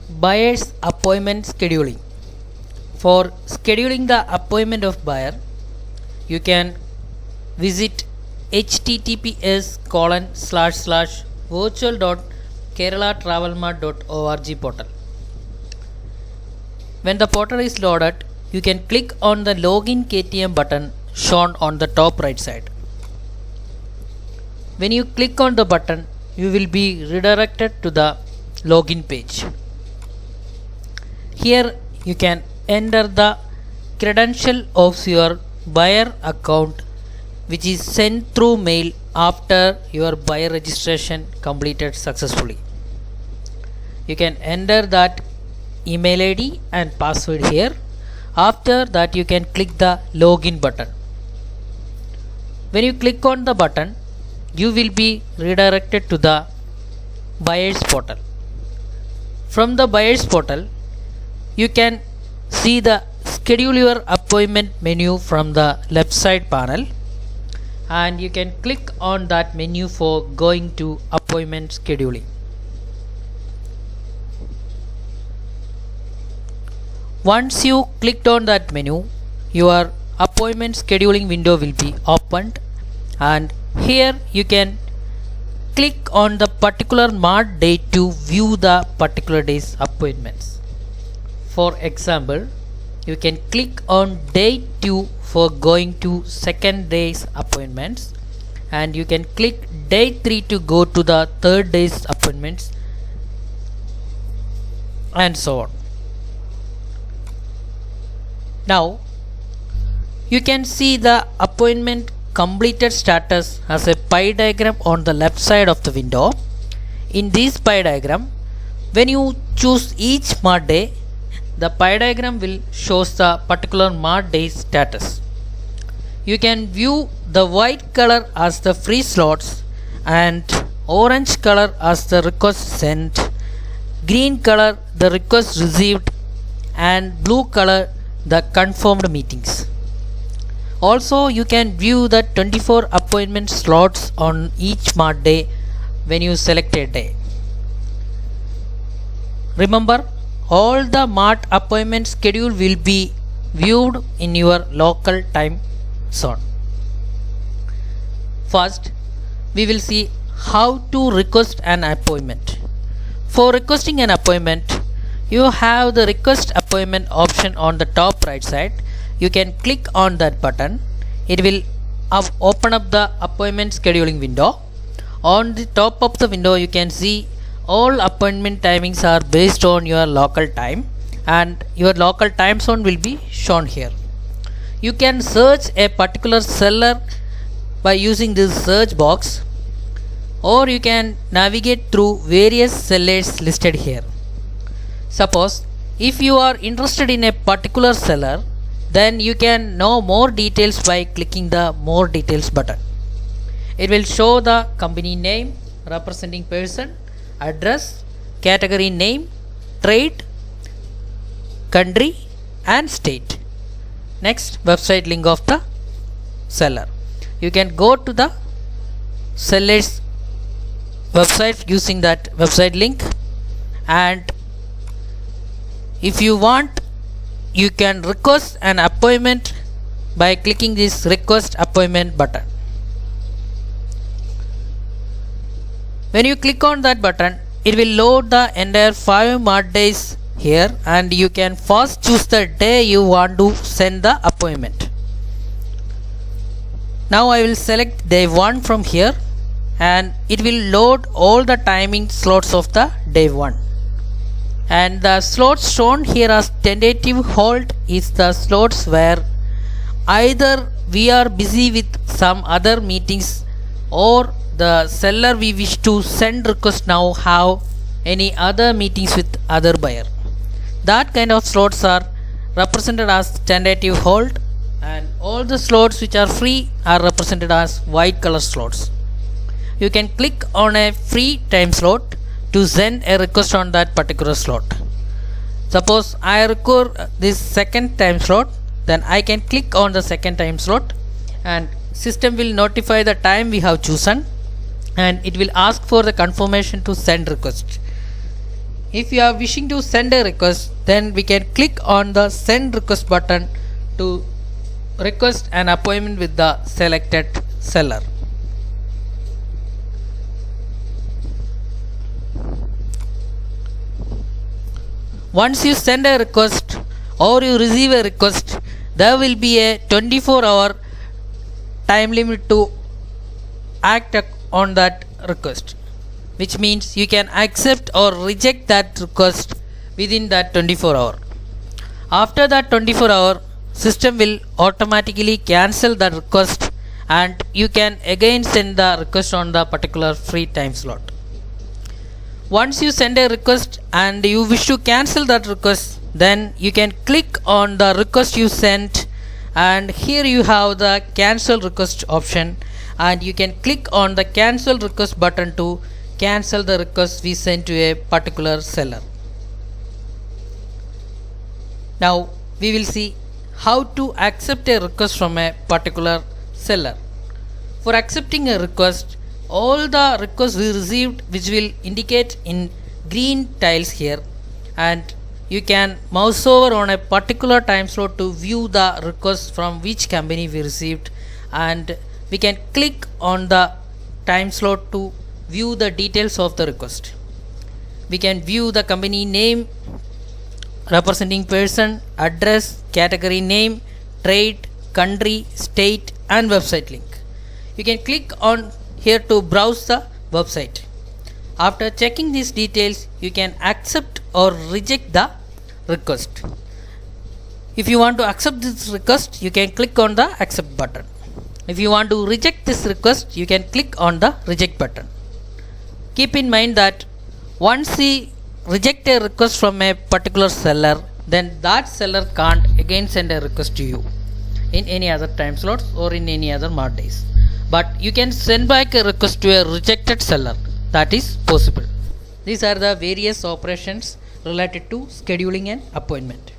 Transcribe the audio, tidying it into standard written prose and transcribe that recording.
Buyer's appointment scheduling. For scheduling the appointment of buyer, you can visit https://virtual.keralatravelmart.org portal. When the portal is loaded, you can click on the login KTM button shown on the top right side. When you click on the button, you will be redirected to the login page. Here you can enter the credential of your buyer account, which is sent through mail after your buyer registration completed successfully. You can enter that email ID and password here. After that, you can click the login button. When you click on the button, you will be redirected to the buyer's portal. From the buyer's portal, you can see the schedule your appointment menu from the left side panel, and you can click on that menu for going to appointment scheduling. Once you clicked on that menu, your appointment scheduling window will be opened, and here you can click on the particular mart date to view the particular day's appointments. For example, you can click on day 2 for going to second day's appointments, and you can click day 3 to go to the third day's appointments, and so on. Now you can see the appointment completed status as a pie diagram on the left side of the window. In this pie diagram, when you choose each mart day, the pie diagram will shows the particular mart day status. You can view the white color as the free slots, and orange color as the request sent, green color the request received, and blue color the confirmed meetings. Also, you can view the 24 appointment slots on each mart day when you select a day. Remember, all the mart appointment schedule will be viewed in your local time zone. First, we will see how to request an appointment. For requesting an appointment, you have the request appointment option on the top right side. You can click on that button. It will open up the appointment scheduling window. On the top of the window, you can see all appointment timings are based on your local time, and your local time zone will be shown here. You can search a particular seller by using this search box, or you can navigate through various sellers listed here. Suppose if you are interested in a particular seller, then you can know more details by clicking the more details button. It will show the company name, representing person, address, category name, trade, country, and state. Next, website link of the seller. You can go to the seller's website using that website link, and if you want, you can request an appointment by clicking this request appointment button. When you click on that button, it will load the entire 5 mart days here, and you can first choose the day you want to send the appointment. Now I will select day 1 from here, and it will load all the timing slots of the day 1. And the slots shown here as tentative hold is the slots where either we are busy with some other meetings, or the seller we wish to send request now have any other meetings with other buyer. That kind of slots are represented as tentative hold, and all the slots which are free are represented as white color slots. You can click on a free time slot to send a request on that particular slot. Suppose I require this second time slot, then I can click on the second time slot, and system will notify the time we have chosen, and it will ask for the confirmation to send request. if you are wishing to send a request, then we can click on the send request button to request an appointment with the selected seller. Once you send a request or you receive a request, there will be a 24-hour time limit to act on that request, which means you can accept or reject that request within that 24-hour. After that 24-hour, system will automatically cancel the request and you can again send the request on the particular free time slot. Once you send a request and you wish to cancel that request, then you can click on the request you sent, and here you have the cancel request option, and you can click on the cancel request button to cancel the request we sent to a particular seller. Now we will see how to accept a request from a particular seller. For accepting a request, all the requests we received, which will indicate in green tiles here, and you can mouse over on a particular time slot to view the request from which company we received, and we can click on the time slot to view the details of the request. We can view the company name, representing person, address, category name, trade, country, state, and website link. You can click on here to browse the website. After checking these details, you can accept or reject the request. If you want to accept this request, you can click on the accept button. If you want to reject this request, you can click on the reject button. Keep in mind that once we reject a request from a particular seller, then that seller can't again send a request to you in any other time slots or in any other mod days. But you can send back a request to a rejected seller. That is possible. These are the various operations related to scheduling an appointment.